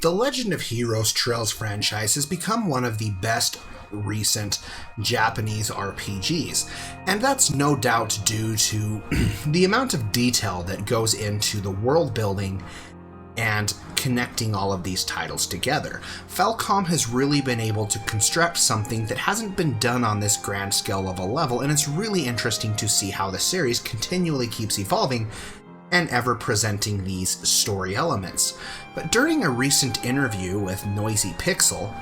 The Legend of Heroes Trails franchise has become one of the best recent Japanese RPGs, and that's no doubt due to the amount of detail that goes into the world building and connecting all of these titles together. Falcom has really been able to construct something that hasn't been done on this grand scale of a level, and it's really interesting to see how the series continually keeps evolving and ever presenting these story elements. But during a recent interview with Noisy Pixel,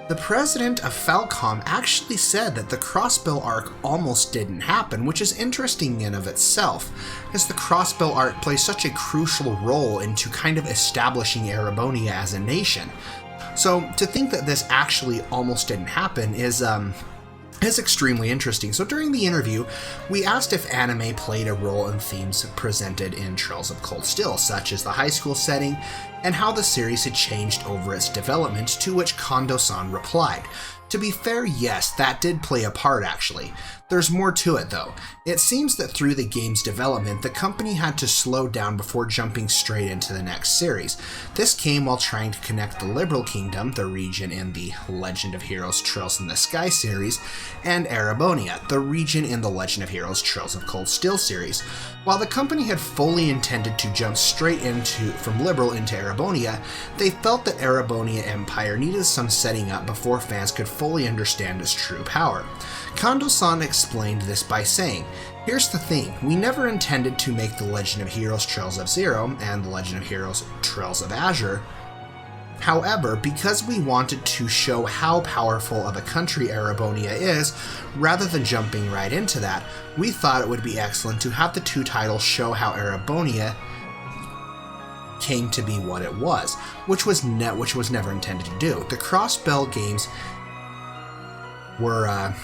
the president of Falcom actually said that the Crossbell Arc almost didn't happen, which is interesting in of itself, as the Crossbell Arc plays such a crucial role into kind of establishing Erebonia as a nation. So to think that this actually almost didn't happen is extremely interesting. So during the interview, we asked if anime played a role in themes presented in Trails of Cold Steel, such as the high school setting, and how the series had changed over its development, to which Kondo-san replied, "To be fair, yes, that did play a part actually. There's more to it though. It seems that through the game's development, the company had to slow down before jumping straight into the next series. This came while trying to connect the Liberal Kingdom, the region in the Legend of Heroes Trails in the Sky series, and Erebonia, the region in the Legend of Heroes Trails of Cold Steel series. While the company had fully intended to jump straight from Liberal into Erebonia, they felt that Erebonia Empire needed some setting up before fans could fully understand its true power. Kondo-san explained this by saying, "Here's the thing, we never intended to make the Legend of Heroes Trails of Zero and the Legend of Heroes Trails of Azure. However, because we wanted to show how powerful of a country Erebonia is, rather than jumping right into that, we thought it would be excellent to have the two titles show how Erebonia came to be what it was, which was never intended to do. The Crossbell games were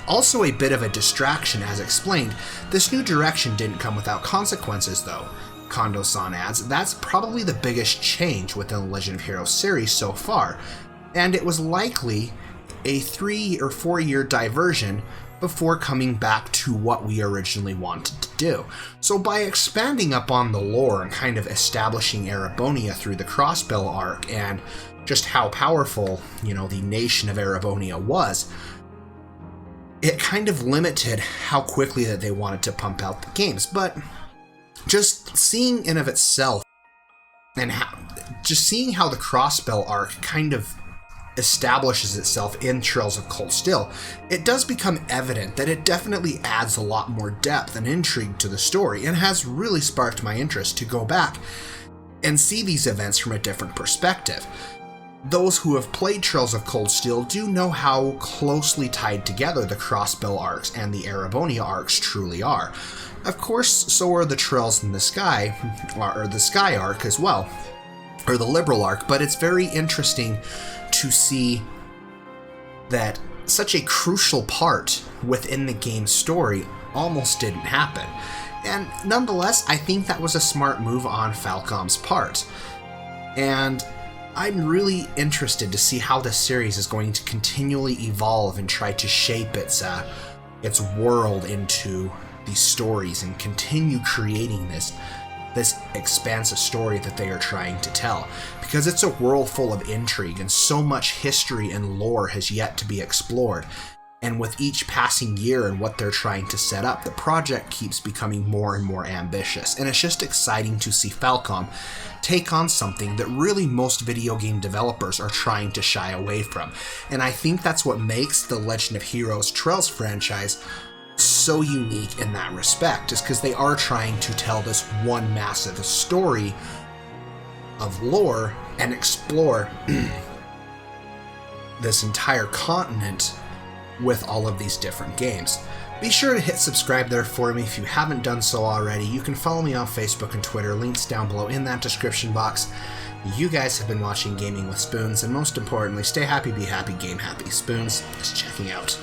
also a bit of a distraction, as explained. This new direction didn't come without consequences, though." Kondo-san adds, "That's probably the biggest change within the Legend of Heroes series so far, and it was likely a 3 or 4 year diversion before coming back to what we originally wanted to do. So by expanding upon the lore and kind of establishing Erebonia through the Crossbell Arc and just how powerful, the nation of Erebonia was, it kind of limited how quickly that they wanted to pump out the games. But just seeing in of itself and seeing how the Crossbell Arc kind of establishes itself in Trails of Cold Steel, it does become evident that it definitely adds a lot more depth and intrigue to the story, and has really sparked my interest to go back and see these events from a different perspective. Those who have played Trails of Cold Steel do know how closely tied together the Crossbell Arcs and the Erabonia Arcs truly are. Of course, so are the Trails in the Sky, or the Sky Arc as well, or the Liberal Arc, but it's very interesting to see that such a crucial part within the game's story almost didn't happen. And nonetheless, I think that was a smart move on Falcom's part. And I'm really interested to see how this series is going to continually evolve and try to shape its world into these stories and continue creating this expansive story that they are trying to tell, because it's a world full of intrigue and so much history and lore has yet to be explored. And with each passing year and what they're trying to set up, the project keeps becoming more and more ambitious, and it's just exciting to see Falcom take on something that really most video game developers are trying to shy away from. And I think that's what makes the Legend of Heroes Trails franchise so unique in that respect, is because they are trying to tell this one massive story of lore and explore this entire continent with all of these different games. Be sure to hit subscribe there for me if you haven't done so already. You can follow me on Facebook and Twitter, links down below in that description box. You guys have been watching Gaming with Spoons, and most importantly, stay happy, be happy, game happy. Spoons is checking out.